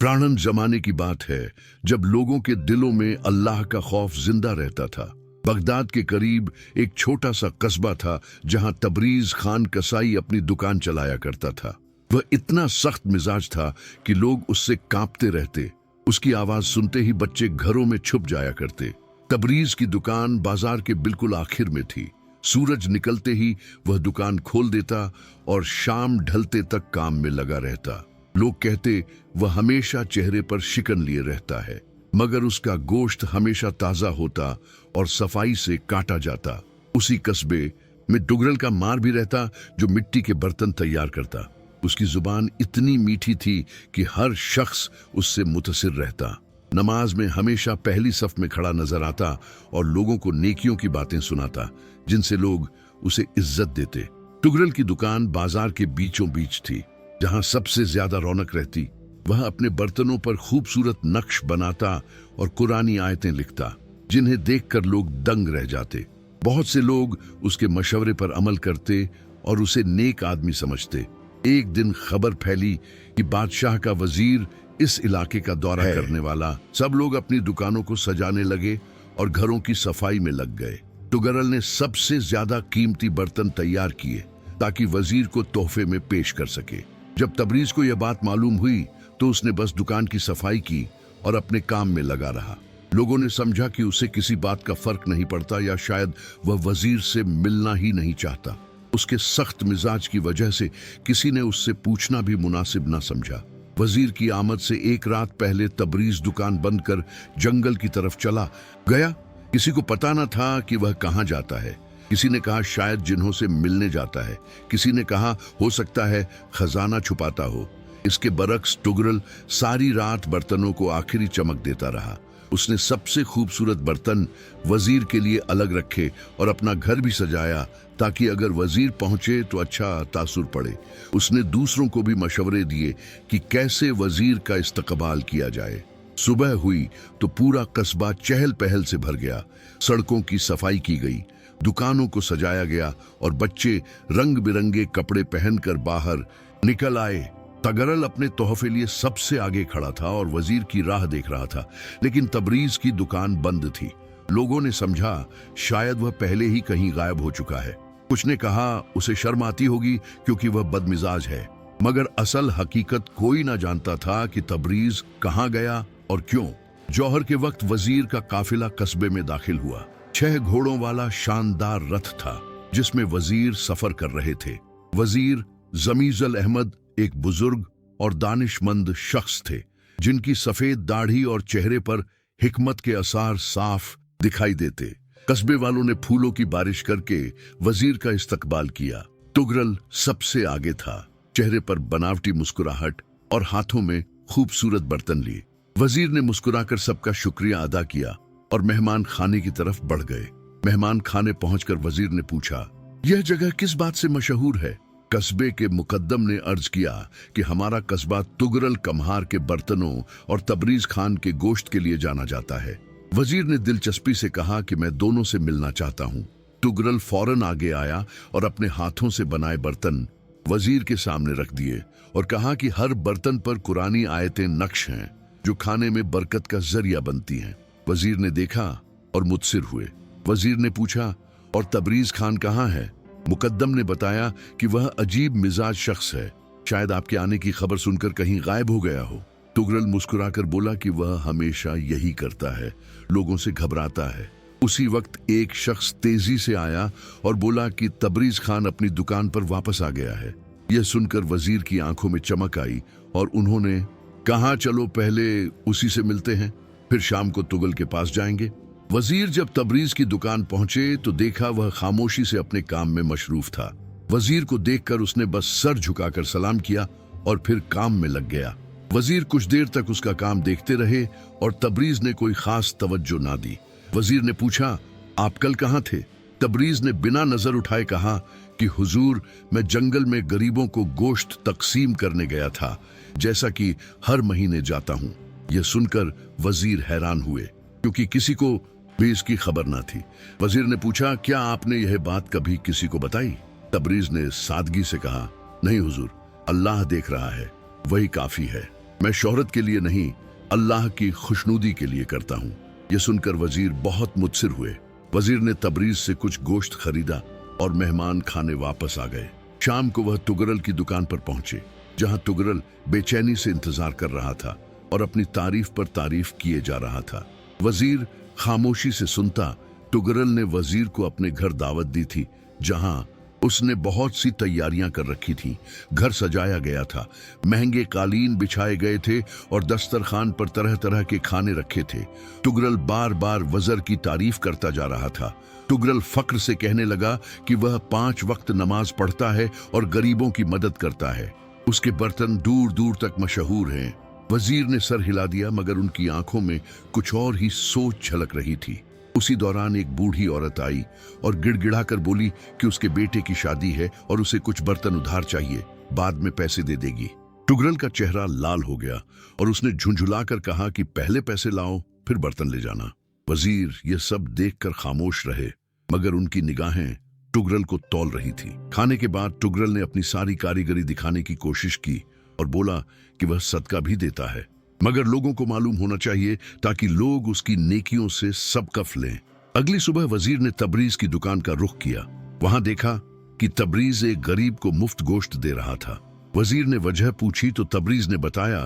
प्राणन जमाने की बात है जब लोगों के दिलों में अल्लाह का खौफ जिंदा रहता था। बगदाद के करीब एक छोटा सा कस्बा था जहां तबरीज खान कसाई अपनी दुकान चलाया करता था। वह इतना सख्त मिजाज था कि लोग उससे कांपते रहते। उसकी आवाज सुनते ही बच्चे घरों में छुप जाया करते। तबरीज की दुकान बाजार के बिल्कुल आखिर में थी। सूरज निकलते ही वह दुकान खोल देता और शाम ढलते तक काम में लगा रहता। लोग कहते वह हमेशा चेहरे पर शिकन लिए रहता है, मगर उसका गोश्त हमेशा ताजा होता और सफाई से काटा जाता। उसी कस्बे में टुगरल का मार भी रहता जो मिट्टी के बर्तन तैयार करता। उसकी जुबान इतनी मीठी थी कि हर शख्स उससे मुतसिर रहता। नमाज में हमेशा पहली सफ में खड़ा नजर आता और लोगों को नेकियों की बातें सुनाता जिनसे लोग उसे इज्जत देते। टुगरल की दुकान बाजार के बीचों बीच थी जहां सबसे ज्यादा रौनक रहती। वह अपने बर्तनों पर खूबसूरत नक्श बनाता और कुरानी आयतें लिखता जिन्हें देखकर लोग दंग रह जाते। बहुत से लोग उसके मशवरे पर अमल करते और उसे नेक आदमी समझते। एक दिन खबर फैली कि बादशाह का वजीर इस इलाके का दौरा करने वाला। सब लोग अपनी दुकानों को सजाने लगे और घरों की सफाई में लग गए। टुगरल ने सबसे ज्यादा कीमती बर्तन तैयार किए ताकि वजीर को तोहफे में पेश कर सके। जब तबरीज को यह बात मालूम हुई तो उसने बस दुकान की सफाई की और अपने काम में लगा रहा। लोगों ने समझा कि उसे किसी बात का फर्क नहीं पड़ता या शायद वह वजीर से मिलना ही नहीं चाहता। उसके सख्त मिजाज की वजह से किसी ने उससे पूछना भी मुनासिब न समझा। वजीर की आमद से एक रात पहले तबरीज दुकान बंद कर जंगल की तरफ चला गया। किसी को पता न था कि वह कहाँ जाता है। किसी ने कहा शायद जिन्हों से मिलने जाता है। किसी ने कहा हो सकता है खजाना छुपाता हो। इसके बरक्स टुगरल सारी रात बर्तनों को आखिरी चमक देता रहा। उसने सबसे खूबसूरत बर्तन वजीर के लिए अलग रखे और अपना घर भी सजाया ताकि अगर वजीर पहुंचे तो अच्छा तासुर पड़े। उसने दूसरों को भी मशवरे दिए कि कैसे वजीर का इस्तकबाल किया जाए। सुबह हुई तो पूरा कस्बा चहल पहल से भर गया। सड़कों की सफाई की गई, दुकानों को सजाया गया और बच्चे रंग बिरंगे कपड़े पहनकर बाहर निकल आए। टुगरल अपने तोहफे लिए सबसे आगे खड़ा था और वजीर की राह देख रहा था, लेकिन तबरीज की दुकान बंद थी। लोगों ने समझा शायद वह पहले ही कहीं गायब हो चुका है। कुछ ने कहा उसे शर्म आती होगी क्योंकि वह बदमिजाज है, मगर असल हकीकत कोई ना जानता था कि तबरीज कहाँ गया और क्यों। जौहर के वक्त वजीर का काफिला कस्बे में दाखिल हुआ। 6 घोड़ों वाला शानदार रथ था जिसमें वजीर सफर कर रहे थे। वजीर जमीजल अहमद एक बुजुर्ग और दानिशमंद शख्स थे जिनकी सफेद दाढ़ी और चेहरे पर हिकमत के असार साफ दिखाई देते। कस्बे वालों ने फूलों की बारिश करके वजीर का इस्तकबाल किया। टुगरल सबसे आगे था, चेहरे पर बनावटी मुस्कुराहट और हाथों में खूबसूरत बर्तन लिए। वजीर ने मुस्कुराकर सबका शुक्रिया अदा किया और मेहमान खाने की तरफ बढ़ गए। मेहमान खाने पहुंचकर वजीर ने पूछा, यह जगह किस बात से मशहूर है? कस्बे के मुकद्दम ने अर्ज किया कि हमारा कस्बा टुगरल कम्हार के बर्तनों और तबरीज खान के गोश्त के लिए जाना जाता है। वजीर ने दिलचस्पी से कहा कि मैं दोनों से मिलना चाहता हूँ। टुगरल फौरन आगे आया और अपने हाथों से बनाए बर्तन वजीर के सामने रख दिए और कहा कि हर बर्तन पर कुरानी आयतें नक्श हैं जो खाने में बरकत का जरिया बनती हैं। वजीर ने देखा और मुतसिर हुए। वजीर ने पूछा, और तबरीज खान कहाँ है? मुकद्दम ने बताया कि वह अजीब मिजाज शख्स है, शायद आपके आने की खबर सुनकर कहीं गायब हो गया हो। टुगरल मुस्कुराकर बोला कि वह हमेशा यही करता है, लोगों से घबराता है। उसी वक्त एक शख्स तेजी से आया और बोला कि तबरीज खान अपनी दुकान पर वापस आ गया है। यह सुनकर वजीर की आंखों में चमक आई और उन्होंने कहा, चलो पहले उसी से मिलते हैं, फिर शाम को टुगरल के पास जाएंगे। वजीर जब तबरीज की दुकान पहुंचे तो देखा वह खामोशी से अपने काम में मशरूफ था। वजीर को देखकर उसने बस सर झुकाकर सलाम किया और फिर काम में लग गया। वजीर कुछ देर तक उसका काम देखते रहे और तबरीज ने कोई खास तवज्जो ना दी। वजीर ने पूछा, आप कल कहाँ थे? तबरीज ने बिना नजर उठाए कहा कि हुजूर, मैं जंगल में गरीबों को गोश्त तकसीम करने गया था, जैसा कि हर महीने जाता हूँ। यह सुनकर वजीर हैरान हुए क्योंकि किसी को भी इसकी खबर ना थी। वजीर ने पूछा, क्या आपने यह बात कभी किसी को बताई? तबरीज ने सादगी से कहा, नहीं हुजूर, अल्लाह देख रहा है, वही काफी है। मैं शोहरत के लिए नहीं, अल्लाह की खुशनुदी के लिए करता हूँ। यह सुनकर वजीर बहुत मुत्सिर हुए। वजीर ने तबरीज से कुछ गोश्त खरीदा और मेहमान खाने वापस आ गए। शाम को वह तुगरल की दुकान पर पहुंचे, जहां तुगरल बेचैनी से इंतजार कर रहा था और अपनी तारीफ पर तारीफ किए जा रहा था। वजीर खामोशी से सुनता। तुगरल ने वजीर को अपने घर दावत दी थी, जहां उसने बहुत सी तैयारियां कर रखी थी। घर सजाया गया था, महंगे कालीन बिछाए गए थे और दस्तरखान पर तरह तरह के खाने रखे थे। तुगरल बार बार वज़र की तारीफ करता जा रहा था। तुगरल फक्र से कहने लगा कि वह 5 वक्त नमाज पढ़ता है और गरीबों की मदद करता है। उसके बर्तन दूर दूर तक मशहूर हैं। वजीर ने सर हिला दिया, मगर उनकी आंखों में कुछ और ही सोच झलक रही थी। उसी दौरान एक बूढ़ी औरत आई और गिड़गिड़ाकर बोली कि उसके बेटे की शादी है और उसे कुछ बर्तन उधार चाहिए, बाद में पैसे दे देगी। तुगरल का चेहरा लाल हो गया और उसने झुंझुलाकर कहा कि पहले पैसे लाओ, फिर बर्तन ले जाना। वजीर ये सब देखकर खामोश रहे, मगर उनकी निगाहें तुगरल को तौल रही थी। खाने के बाद तुगरल ने अपनी सारी कारीगरी दिखाने की कोशिश की और बोला कि वह सदका भी देता है, मगर लोगों को मालूम होना चाहिए ताकि लोग उसकी नेकियों से सबकफ लें। अगली सुबह वजीर ने तबरीज की दुकान का रुख किया। वहां देखा कि तबरीज एक गरीब को मुफ्त गोश्त दे रहा था। वजीर ने वजह पूछी तो तबरीज ने बताया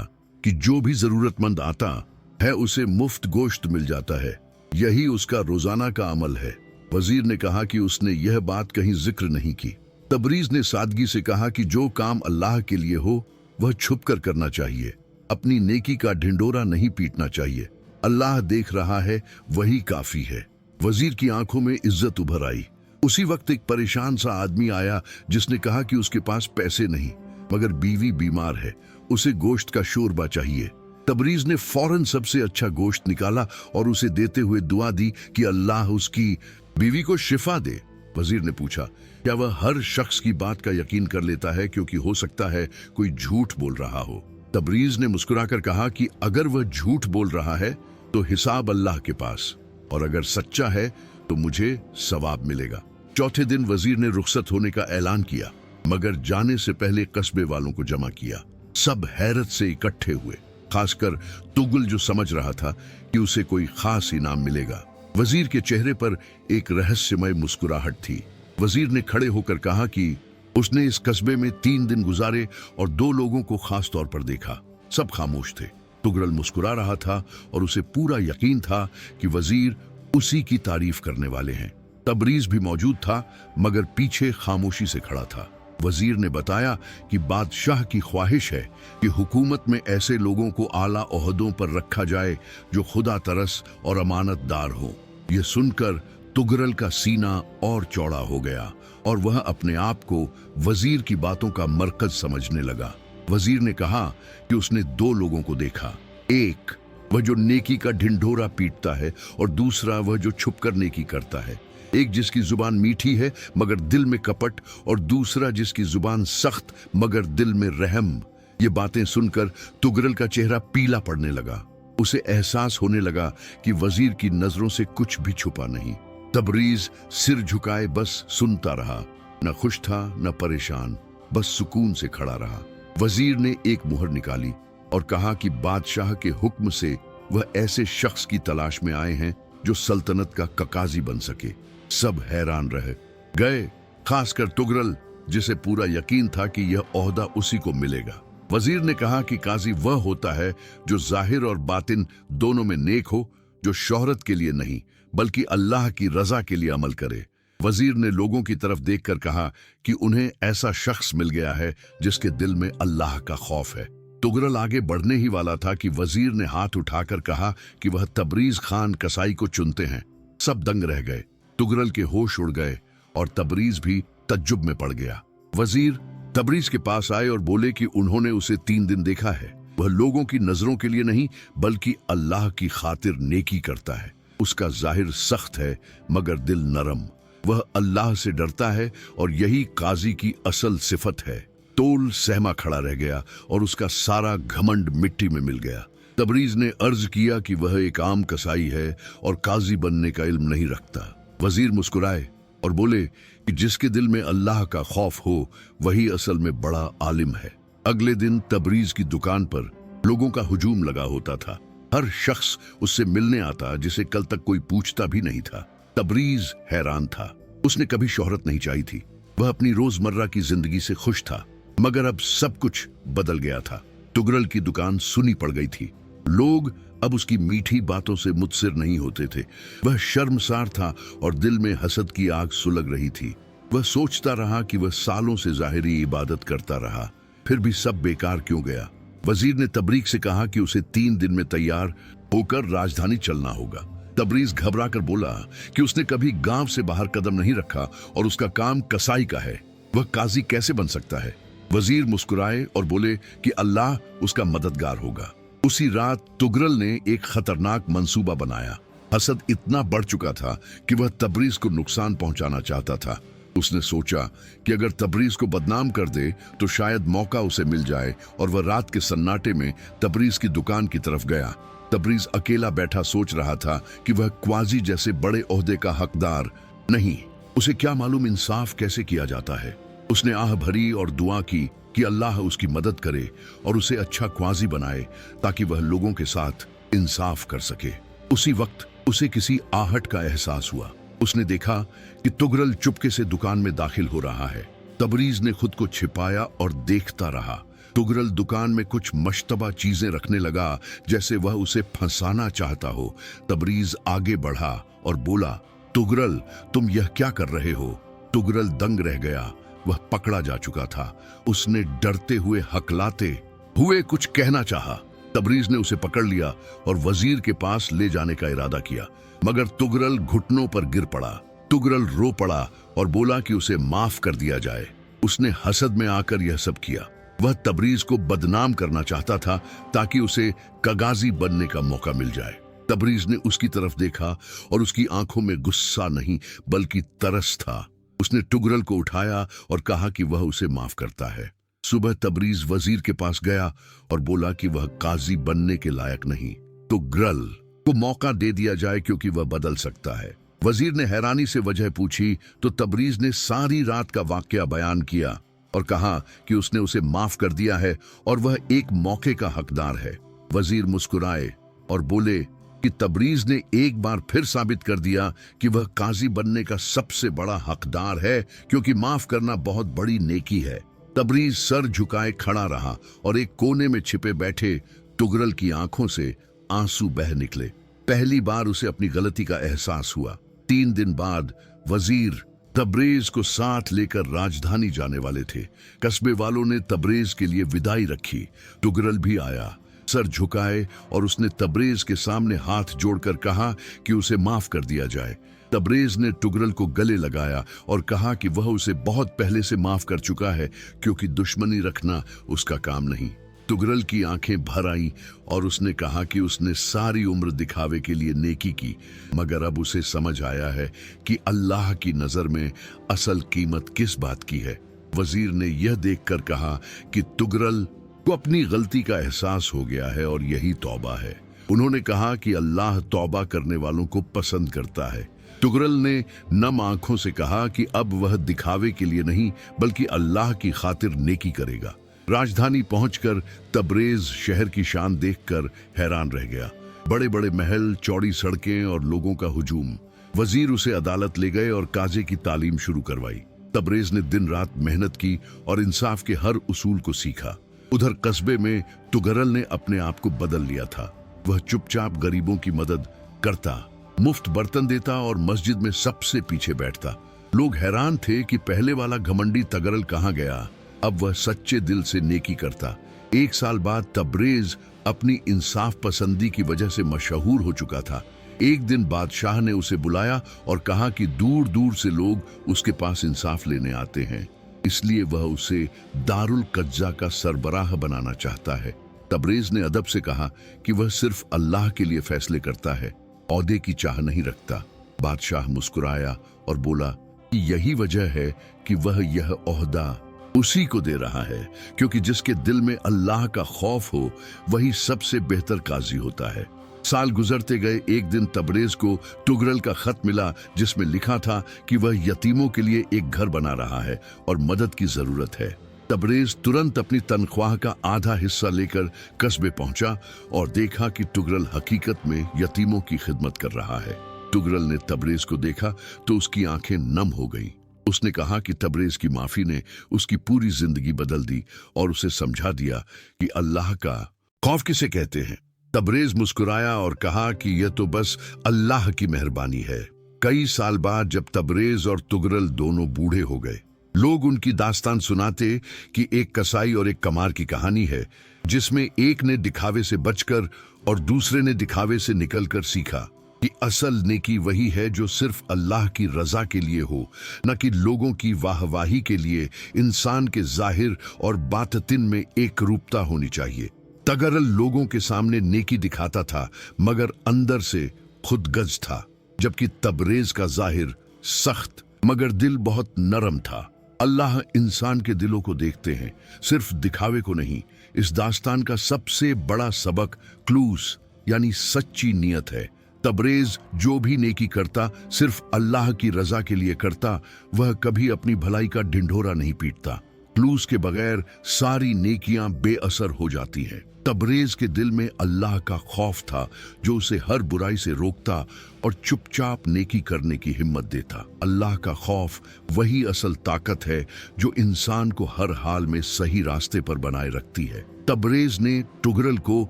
कि जो भी जरूरतमंद आता है उसे मुफ्त गोश्त मिल जाता है, यही उसका रोजाना का अमल है। वजीर ने कहा कि उसने यह बात कहीं जिक्र नहीं की। तबरीज ने सादगी से कहा कि जो काम अल्लाह के लिए हो वह छुप कर करना चाहिए, अपनी नेकी का ढिंडोरा नहीं पीटना चाहिए। अल्लाह देख रहा है, वही काफी है। वजीर की आंखों में इज्जत उभर आई। उसी वक्त एक परेशान सा आदमी आया जिसने कहा कि उसके पास पैसे नहीं, मगर बीवी बीमार है, उसे गोश्त का शोरबा चाहिए। तबरीज ने फौरन सबसे अच्छा गोश्त निकाला और उसे देते हुए दुआ दी कि अल्लाह उसकी बीवी को शिफा दे। वजीर ने पूछा, क्या वह हर शख्स की बात का यकीन कर लेता है, क्योंकि हो सकता है कोई झूठ बोल रहा हो। तबरीज ने मुस्कुराकर कहा कि अगर वह झूठ बोल रहा है तो हिसाब अल्लाह के पास, और अगर सच्चा है तो मुझे सवाब मिलेगा। चौथे दिन वजीर ने रुखसत होने का ऐलान किया, मगर जाने से पहले कस्बे वालों को जमा किया। सब हैरत से इकट्ठे हुए, खासकर तुगल जो समझ रहा था कि उसे कोई खास इनाम मिलेगा। वजीर के चेहरे पर एक रहस्यमय मुस्कुराहट थी। वजीर ने खड़े होकर कहा कि उसने इस कस्बे में 3 दिन गुजारे और 2 लोगों को खास तौर पर देखा। सब खामोश थे। तुगरल मुस्कुरा रहा था और उसे पूरा यकीन था कि वजीर उसी की तारीफ करने वाले हैं। तबरीज भी मौजूद था, मगर पीछे खामोशी से खड़ा था। वजीर ने बताया कि बादशाह की ख्वाहिश है कि हुकूमत में ऐसे लोगों को आला ओहदों पर रखा जाए जो खुदा तरस और अमानतदार हो। यह सुनकर तुगरल का सीना और चौड़ा हो गया और वह अपने आप को वजीर की बातों का मरकज समझने लगा। वजीर ने कहा कि उसने 2 लोगों को देखा, एक वह जो नेकी का ढिंढोरा पीटता है और दूसरा वह जो छुपकर नेकी करता है। एक जिसकी जुबान मीठी है मगर दिल में कपट, और दूसरा जिसकी जुबान सख्त मगर दिल में रहम। ये बातें सुनकर तुगरल का चेहरा पीला पड़ने लगा। उसे एहसास होने लगा कि वजीर की नजरों से कुछ भी छुपा नहीं। तबरीज सिर झुकाए बस सुनता रहा, न खुश था न परेशान, बस सुकून से खड़ा रहा। वजीर ने एक मुहर निकाली और कहा कि बादशाह के हुक्म से वह ऐसे शख्स की तलाश में आए हैं जो सल्तनत का ककाजी बन सके। सब हैरान रह गए, खासकर तुगरल, जिसे पूरा यकीन था कि यह ओहदा उसी को मिलेगा। वजीर ने कहा कि काजी वह होता है जो जाहिर और बातिन दोनों में नेक हो, जो शोहरत के लिए नहीं बल्कि अल्लाह की रजा के लिए अमल करे। वजीर ने लोगों की तरफ देखकर कहा कि उन्हें ऐसा शख्स मिल गया है जिसके दिल में अल्लाह का खौफ है। तुगरल आगे बढ़ने ही वाला था कि वजीर ने हाथ उठाकर कहा कि वह तबरीज खान कसाई को चुनते हैं। सब दंग रह गए, तुगरल के होश उड़ गए और तबरीज भी तज्जुब में पड़ गया। वजीर तबरीज के पास आए और बोले कि उन्होंने उसे 3 दिन देखा है। वह लोगों की नजरों के लिए नहीं बल्कि अल्लाह की खातिर नेकी करता है। उसका जाहिर सख्त है मगर दिल नरम। वह अल्लाह से डरता है और यही काजी की असल सिफत है। तोल सहमा खड़ा रह गया और उसका सारा घमंड मिट्टी में मिल गया। तबरीज ने अर्ज किया कि वह एक आम कसाई है और काजी बनने का इल्म नहीं रखता। वजीर मुस्कुराए और बोले कि जिसके दिल में अल्लाह का खौफ हो वही असल में बड़ा आलिम है। अगले दिन तबरीज की दुकान पर लोगों का हुजूम लगा होता था। हर शख्स उससे मिलने आता जिसे कल तक कोई पूछता भी नहीं था। तबरीज हैरान था। उसने कभी शोहरत नहीं चाही थी। वह अपनी रोजमर्रा की जिंदगी से खुश था, मगर अब सब कुछ बदल गया था। तुगरल की दुकान सुनी पड़ गई थी। लोग अब उसकी मीठी बातों से मुत्सिर नहीं होते थे। वह शर्मसार था और दिल में हसद की आग सुलग रही थी। वह सोचता रहा कि वह सालों से ज़ाहिरी इबादत करता रहा, फिर भी सब बेकार क्यों गया। वजीर ने तबरीज से कहा कि उसे 3 दिन में तैयार होकर राजधानी चलना होगा। तबरीज घबरा कर बोला कि उसने कभी गांव से बाहर कदम नहीं रखा और उसका काम कसाई का है। वह काजी कैसे बन सकता है। वजीर मुस्कुराए और बोले कि अल्लाह उसका मददगार होगा। उसी रात तुगरल ने एक खतरनाक मंसूबा बनाया। हसद इतना बढ़ चुका था कि वह तबरीज को नुकसान पहुंचाना चाहता था। उसने सोचा कि अगर तबरीज को बदनाम कर दे तो शायद मौका उसे मिल जाए, और वह रात के सन्नाटे में तबरीज की दुकान की तरफ गया। तबरीज अकेला बैठा सोच रहा था कि वह क्वाजी जैसे बड़े ओहदे का हकदार नहीं। उसे क्या मालूम इंसाफ कैसे किया जाता है। उसने आह भरी और दुआ की कि अल्लाह उसकी मदद करे और उसे अच्छा क्वाजी बनाए ताकि वह लोगों के साथ इंसाफ कर सके। उसी वक्त उसे किसी आहट का एहसास हुआ। उसने देखा कि तुगरल चुपके से दुकान में दाखिल हो रहा है। तबरीज ने खुद को छिपाया और देखता रहा। तुगरल दुकान में कुछ मशतबा चीजें रखने लगा, जैसे वह उसे फंसाना चाहता हो। तबरीज आगे बढ़ा और बोला, तुगरल, तुम यह क्या कर रहे हो। तुगरल दंग रह गया। वह पकड़ा जा चुका था। उसने डरते हुए हकलाते हुए कुछ कहना चाहा। तबरीज ने उसे पकड़ लिया और वजीर के पास ले जाने का इरादा किया, मगर तुगरल घुटनों पर गिर पड़ा। तुगरल रो पड़ा और बोला कि उसे माफ कर दिया जाए। उसने हसद में आकर यह सब किया। वह तबरीज को बदनाम करना चाहता था ताकि उसे कगाजी बनने का मौका मिल जाए। तबरीज ने उसकी तरफ देखा और उसकी आंखों में गुस्सा नहीं बल्कि तरस था। उसने तुगरल को उठाया और कहा कि वह उसे माफ करता है। सुबह तबरीज वजीर के पास गया और बोला कि वह काजी बनने के लायक नहीं। तुगरल को मौका दे दिया जाए क्योंकि वह बदल सकता है। वजीर ने हैरानी से वजह पूछी तो तबरीज ने सारी रात का वाकया बयान किया और कहा कि उसने उसे माफ कर दिया है और वह एक मौके का हकदार है। वजीर मुस्कुराए और बोले कि तबरीज ने एक बार फिर साबित कर दिया कि वह काजी बनने का सबसे बड़ा हकदार है, क्योंकि माफ करना बहुत बड़ी नेकी है। तबरीज सर झुकाए खड़ा रहा और एक कोने में छिपे बैठे तुगरल की आंखों से आंसू बह निकले। पहली बार उसे अपनी गलती का एहसास हुआ। 3 दिन बाद वजीर तबरेज को साथ लेकर राजधानी जाने वाले थे। कस्बे वालों ने तबरेज के लिए विदाई रखी। तुगरल भी आया, सर झुकाए, और उसने तबरेज के सामने हाथ जोड़कर कहा कि उसे माफ कर दिया जाए। तबरेज ने तुगरल को गले लगाया और कहा कि वह उसे बहुत पहले से माफ कर चुका है, क्योंकि दुश्मनी रखना उसका काम नहीं। तुगरल की आंखें भर आई और उसने कहा कि उसने सारी उम्र दिखावे के लिए नेकी की, मगर अब उसे समझ आया है कि अल्लाह की नजर में असल कीमत किस बात की है। वजीर ने यह देखकर कहा कि तुगरल को अपनी गलती का एहसास हो गया है और यही तौबा है। उन्होंने कहा कि अल्लाह तौबा करने वालों को पसंद करता है। तुगरल ने नम आंखों से कहा कि अब वह दिखावे के लिए नहीं बल्कि अल्लाह की खातिर नेकी करेगा। राजधानी पहुंचकर तबरेज शहर की शान देखकर हैरान रह गया। बड़े बड़े महल, चौड़ी सड़कें और लोगों का हुजूम। वजीर उसे अदालत ले गए और काजे की तालीम शुरू करवाई। तबरेज ने दिन रात मेहनत की और इंसाफ के हर उसूल को सीखा। उधर कस्बे में तुगरल ने अपने आप को बदल लिया था। वह चुपचाप गरीबों की मदद करता, मुफ्त बर्तन देता और मस्जिद में सबसे पीछे बैठता। लोग हैरान थे कि पहले वाला घमंडी तुगरल कहाँ गया। अब वह सच्चे दिल से नेकी करता। 1 साल बाद तबरेज अपनी इंसाफ पसंदी की वजह से मशहूर हो चुका था। एक दिन बादशाह ने उसे बुलाया और कहा कि दूर दूर से लोग उसके पास इंसाफ लेने आते हैं, इसलिए वह उसे दारुल कज्जा का सरबराह बनाना चाहता है। तबरेज ने अदब से कहा कि वह सिर्फ अल्लाह के लिए फैसले करता है, औहदे की चाह नहीं रखता। बादशाह मुस्कुराया और बोला कि यही वजह है कि वह यह ओहदा उसी को दे रहा है, क्योंकि जिसके दिल में अल्लाह का खौफ हो वही सबसे बेहतर काजी होता है। साल गुजरते गए। एक दिन तबरेज को तुगरल का खत मिला जिसमें लिखा था कि वह यतीमों के लिए एक घर बना रहा है और मदद की जरूरत है। तबरेज तुरंत अपनी तनख्वाह का आधा हिस्सा लेकर कस्बे पहुंचा और देखा कि टुगरल हकीकत में यतीमों की खिदमत कर रहा है। टुगरल ने तबरेज को देखा तो उसकी आंखें नम हो गईं। उसने कहा कि तबरेज की माफी ने उसकी पूरी जिंदगी बदल दी और उसे समझा दिया कि अल्लाह का खौफ किसे कहते हैं। तबरेज मुस्कुराया और कहा कि यह तो बस अल्लाह की मेहरबानी है। कई साल बाद जब तबरेज और तुगरल दोनों बूढ़े हो गए, लोग उनकी दास्तान सुनाते कि एक कसाई और एक कमार की कहानी है, जिसमें एक ने दिखावे से बचकर और दूसरे ने दिखावे से निकलकर सीखा कि असल नेकी वही है जो सिर्फ अल्लाह की रजा के लिए हो, न कि लोगों की वाहवाही के लिए। इंसान के जाहिर और बातिन में एक रूपता होनी चाहिए। तगरल लोगों के सामने नेकी दिखाता था मगर अंदर से खुदगर्ज था, जबकि तबरेज का जाहिर सख्त मगर दिल बहुत नरम था। अल्लाह इंसान के दिलों को देखते हैं, सिर्फ दिखावे को नहीं। इस दास्तान का सबसे बड़ा सबक क्लूस यानी सच्ची नियत है। तबरेज जो भी नेकी करता सिर्फ अल्लाह की रजा के लिए करता, वह कभी अपनी भलाई का ढिंढोरा नहीं पीटता। क्लूस के बगैर सारी नेकियां बेअसर हो जाती हैं। तबरेज के दिल में अल्लाह का खौफ था जो उसे हर बुराई से रोकता और चुपचाप नेकी करने की हिम्मत देता। अल्लाह का खौफ वही असल ताकत है जो इंसान को हर हाल में सही रास्ते पर बनाए रखती है। तबरेज ने टुगरल को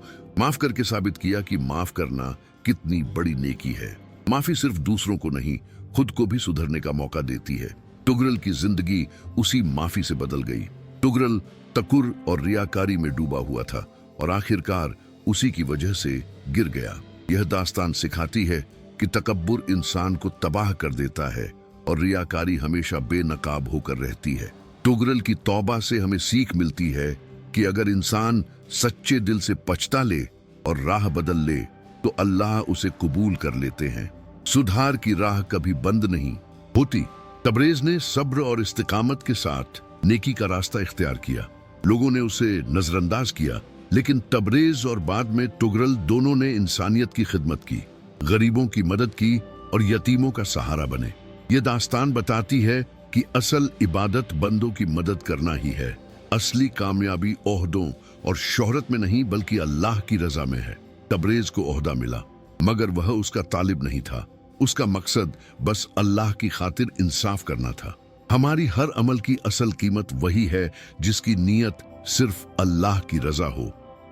माफ करके साबित किया कि माफ करना कितनी बड़ी नेकी है। माफी सिर्फ दूसरों को नहीं, खुद को भी सुधरने का मौका देती है। टुगरल की जिंदगी उसी माफी से बदल गई। टुगरल तकुर और रियाकारी में डूबा हुआ था और आखिरकार उसी की वजह से गिर गया। यह दास्तान सिखाती है कि तकब्बुर इंसान को तबाह कर देता है और रियाकारी हमेशा बेनकाब होकर रहती है। टुगरल की तौबा से हमें सीख मिलती है कि अगर इंसान सच्चे दिल से पछता ले और राह बदल ले तो अल्लाह उसे कबूल कर लेते हैं। सुधार की राह कभी बंद नहीं होती। तबरेज ने सब्र और इस्तिकामत के साथ नेकी का रास्ता इख्तियार किया। लोगों ने उसे नजरअंदाज किया, लेकिन तबरेज और बाद में टुगरल दोनों ने इंसानियत की खिदमत की, गरीबों की मदद की और यतीमों का सहारा बने। ये दास्तान बताती है कि असल इबादत बंदों की मदद करना ही है। असली कामयाबी ओहदों और शोहरत में नहीं बल्कि अल्लाह की रजा में है। तबरेज को ओहदा मिला मगर वह उसका तालिब नहीं था। उसका मकसद बस अल्लाह की खातिर इंसाफ करना था। हमारी हर अमल की असल कीमत वही है जिसकी नीयत सिर्फ अल्लाह की रजा हो।